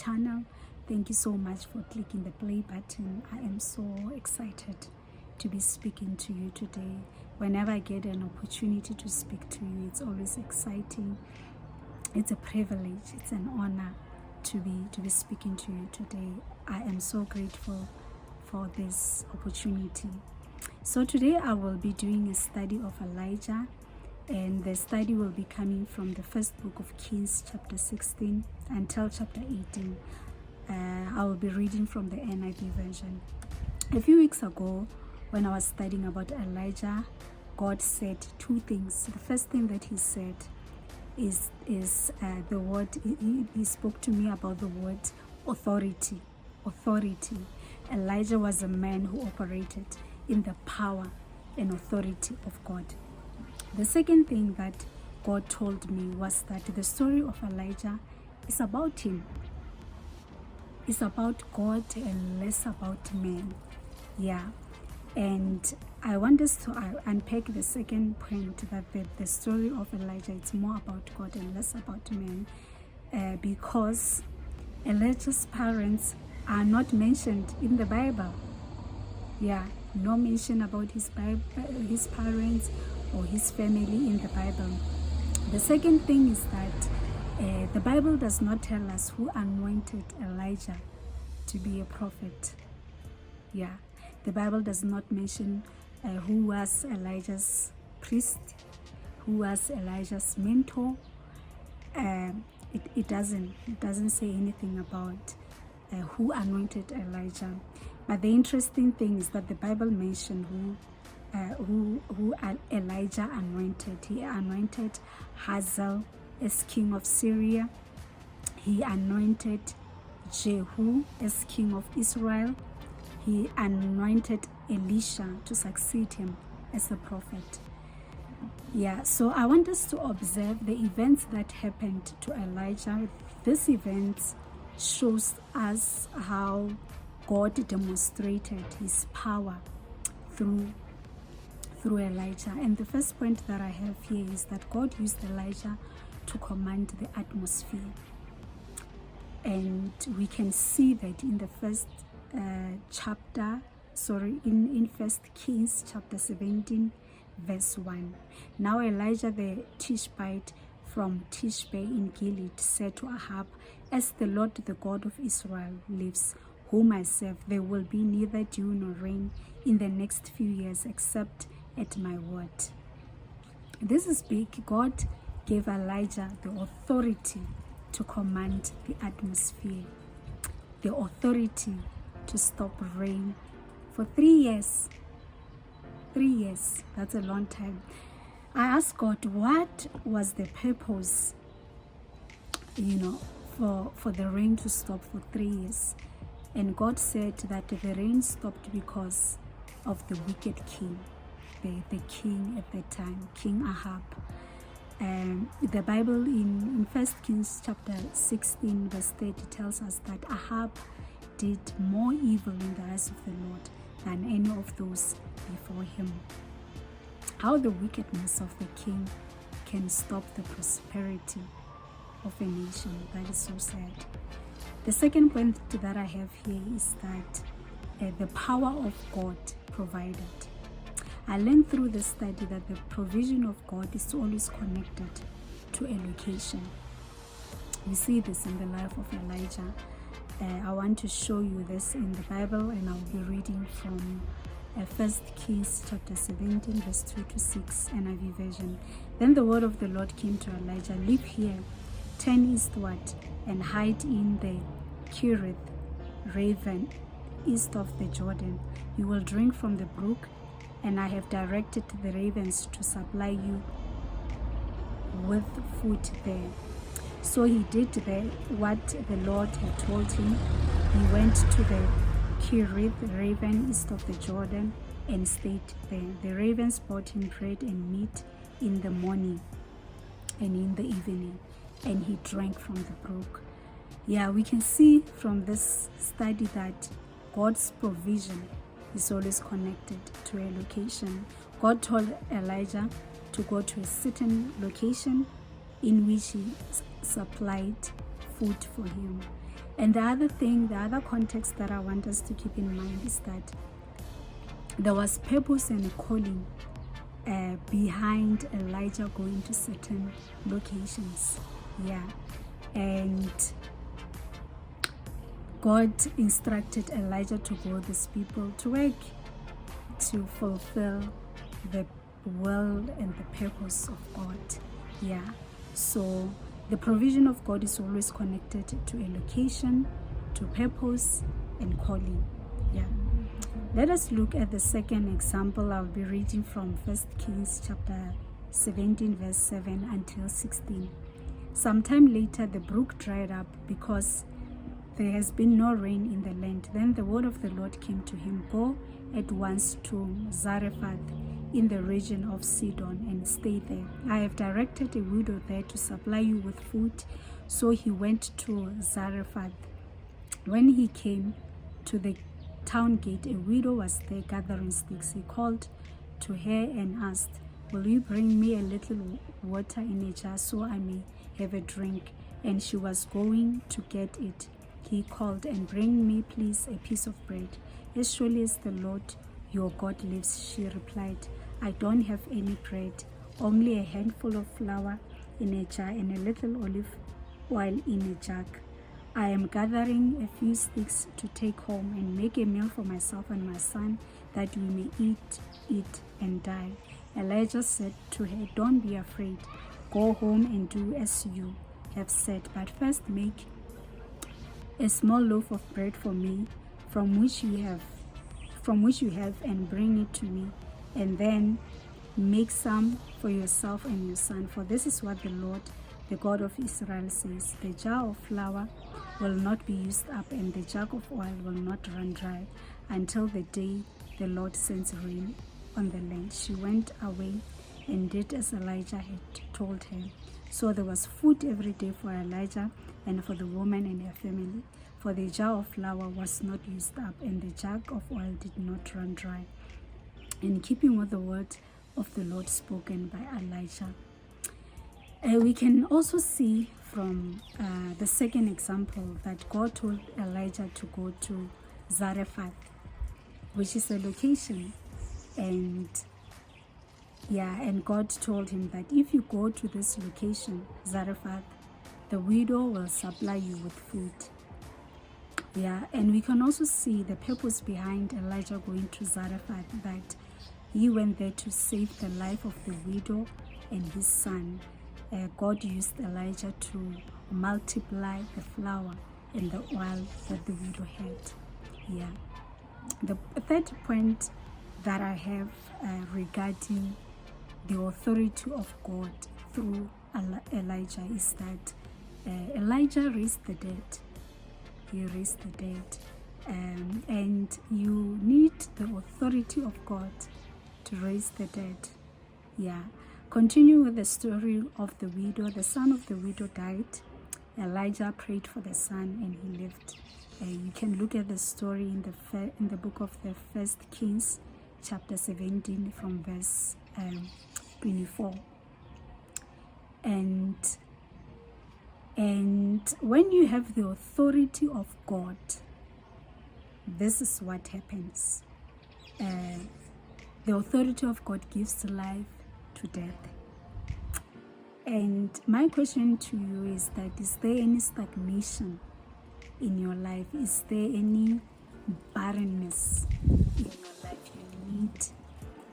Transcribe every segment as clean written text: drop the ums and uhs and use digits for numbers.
channel. Thank you so much for clicking the play button. I am so excited to be speaking to you today. Whenever I get an opportunity to speak to you, it's always exciting. It's a privilege, it's an honor to be speaking to you today. I am so grateful for this opportunity. So today I will be doing a study of Elijah, and the study will be coming from the first book of Kings, chapter 16 until chapter 18. I will be reading from the NIV version. A few weeks ago, when I was studying about Elijah, God said two things. The first thing that he said is the word, he spoke to me about the word authority. Authority. Elijah was a man who operated in the power and authority of God. The second thing that God told me was that the story of Elijah is about him. It's about God and less about man. Yeah. And I want us to unpack the second point, that the story of Elijah, it's more about God and less about man, because Elijah's parents are not mentioned in the Bible. Yeah, no mention about his parents or his family in the Bible. The second thing is that the Bible does not tell us who anointed Elijah to be a prophet. Yeah, the Bible does not mention who was Elijah's priest, who was Elijah's mentor. It doesn't say anything about who anointed Elijah. But the interesting thing is that the Bible mentioned who Elijah anointed. He anointed Hazael as king of Syria. He anointed Jehu as king of Israel. He anointed Elisha to succeed him as a prophet. Yeah, so I want us to observe the events that happened to Elijah. These events shows us how God demonstrated his power through Elijah. And the first point that I have here is that God used Elijah to command the atmosphere. And we can see that in the first chapter, in 1 Kings chapter 17, verse 1. Now Elijah the Tishbite from Tishbe in Gilead said to Ahab, "As the Lord, the God of Israel, lives, whom I serve, there will be neither dew nor rain in the next few years except at my word." This is big. God gave Elijah the authority to command the atmosphere, the authority to stop rain for 3 years. 3 years, that's a long time. I asked God, what was the purpose, for the rain to stop for 3 years? And God said that the rain stopped because of the wicked king, the king at that time, King Ahab. The Bible in 1 Kings chapter 16 verse 30 tells us that Ahab did more evil in the eyes of the Lord than any of those before him. How the wickedness of the king can stop the prosperity of a nation. That is so sad. The second point that I have here is that the power of God provided. I learned through the study that the provision of God is always connected to a location. We see this in the life of Elijah. I want to show you this in the Bible, and I'll be reading from 1 Kings chapter 17 verse 2 to 6 NIV version. Then the word of the Lord came to Elijah, "Live here, turn eastward, and hide in the Kerith Raven, east of the Jordan. You will drink from the brook, and I have directed the ravens to supply you with food there." So he did what the Lord had told him. He went to the Kerith Raven east of the Jordan and stayed there. The ravens brought him bread and meat in the morning and in the evening, and he drank from the brook. Yeah, we can see from this study that God's provision is always connected to a location. God told Elijah to go to a certain location in which he supplied food for him. And the other context that I want us to keep in mind is that there was purpose and calling behind Elijah going to certain locations. Yeah. And God instructed Elijah to go with these people to work to fulfill the will and the purpose of God. Yeah. So the provision of God is always connected to a location, to purpose, and calling. Yeah. Let us look at the second example. I'll be reading from 1 Kings chapter 17 verse 7 until 16. Sometime later the brook dried up because there has been no rain in the land. Then the word of the Lord came to him, go at once to Zarephath in the region of Sidon and stay there. I have directed a widow there to supply you with food. So he went to Zarephath. When he came to the town gate, a widow was there gathering sticks. He called to her and asked, will you bring me a little water in a jar so I may have a drink? And she was going to get it. He called, and bring me please a piece of bread. As surely as the Lord your God lives, she replied, I don't have any bread, only a handful of flour in a jar and a little olive oil in a jug. I am gathering a few sticks to take home and make a meal for myself and my son, that we may eat and die. Elijah said to her, don't be afraid. Go home and do as you have said, but first make a small loaf of bread for me from which you have and bring it to me, and then make some for yourself and your son. For this is what the Lord, the God of Israel says, the jar of flour will not be used up and the jug of oil will not run dry until the day the Lord sends rain on the land. She went away and did as Elijah had told her. So there was food every day for Elijah and for the woman and her family, for the jar of flour was not used up and the jug of oil did not run dry, in keeping with the word of the Lord spoken by Elijah. We can also see from the second example that God told Elijah to go to Zarephath, which is a location, and God told him that if you go to this location, Zarephath, the widow will supply you with food. And we can also see the purpose behind Elijah going to Zarephath, that he went there to save the life of the widow and his son. God used Elijah to multiply the flour and the oil that the widow had. The third point that I have regarding the authority of God through Elijah is that Elijah raised the dead. He raised the dead. And you need the authority of God to raise the dead. Continue with the story of the widow. The son of the widow died. Elijah prayed for the son and he lived. You can look at the story in the book of the 1 Kings chapter 17 from verse 24. And when you have the authority of God, this is what happens. The authority of God gives life to death. And my question to you is that, is there any stagnation in your life? Is there any barrenness in your life? You need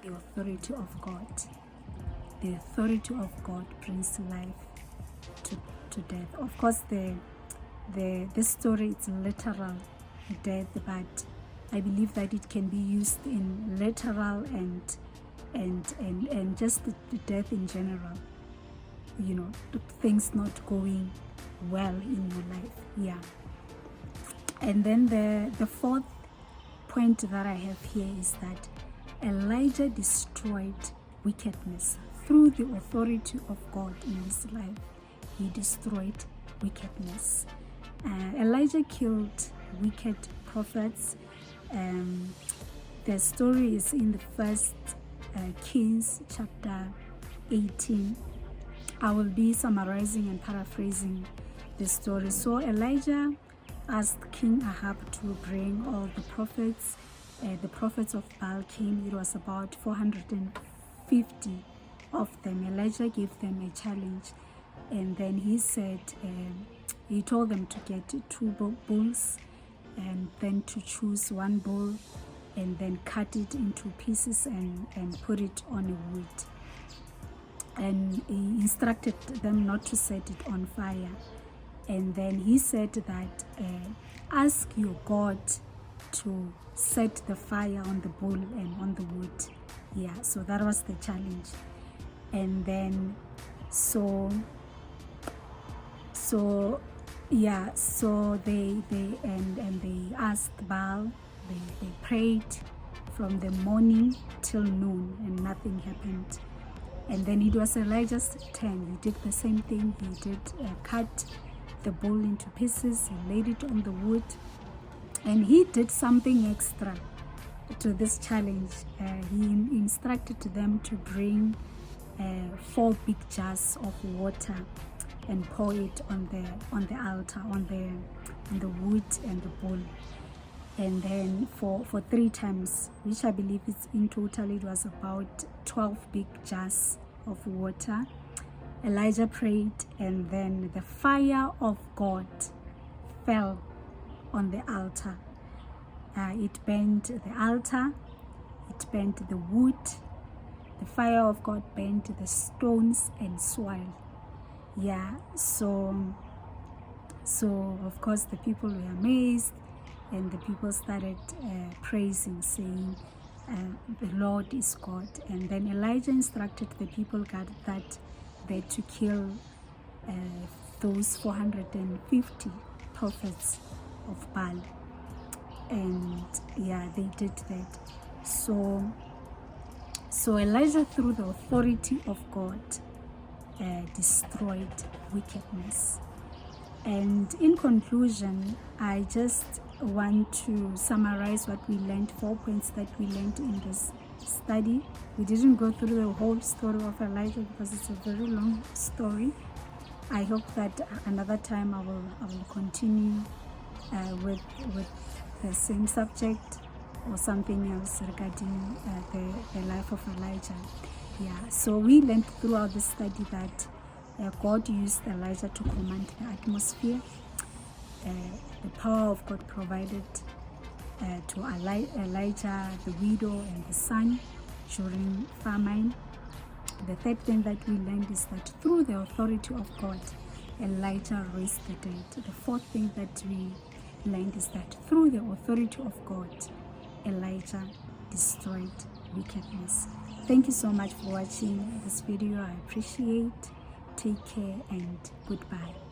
the authority of God. The authority of God brings life to death. Of course, this story is literal death, but I believe that it can be used in literal and just the death in general. Things not going well in your life. And then the fourth point that I have here is that Elijah destroyed wickedness through the authority of God in his life. He destroyed wickedness. Elijah killed wicked prophets. The story is in the 1 Kings chapter 18. I will be summarizing and paraphrasing the story. So Elijah asked King Ahab to bring all the prophets. The prophets of Baal came. It was about 450 of them. Elijah gave them a challenge, and then he said, he told them to get 2 bulls, and then to choose 1 bull, and then cut it into pieces and put it on a wood. And he instructed them not to set it on fire. And then he said that, ask your God to set the fire on the bull and on the wood. Yeah, so that was the challenge. And then so they asked Baal. They prayed from the morning till noon, and nothing happened. And then it was Elijah's turn. He did the same thing. He did cut the bull into pieces. He laid it on the wood, and he did something extra to this challenge. He instructed them to bring 4 big jars of water and pour it on the altar, on the wood and the bull. And then for 3 times, which I believe is in total, it was about 12 big jars of water. Elijah prayed, and then the fire of God fell on the altar. It burned the altar, it burned the wood, the fire of God burned the stones and soil. Yeah, so of course the people were amazed, and the people started praising, saying, the Lord is God. And then Elijah instructed the people that they to kill those 450 prophets of Baal. And yeah, they did that. So Elijah, through the authority of God, destroyed wickedness. And in conclusion, I just want to summarize what we learned, 4 points that we learned in this study. We didn't go through the whole story of Elijah because it's a very long story. I hope that another time I will continue with the same subject or something else regarding the life of Elijah. Yeah, so we learned throughout the study that God used Elijah to command the atmosphere. The power of God provided to Elijah, the widow, and the son during famine. The 3rd thing that we learned is that through the authority of God, Elijah raised the dead. The 4th thing that we learned is that through the authority of God, Elijah destroyed wickedness. Thank you so much for watching this video. I appreciate. Take care and goodbye.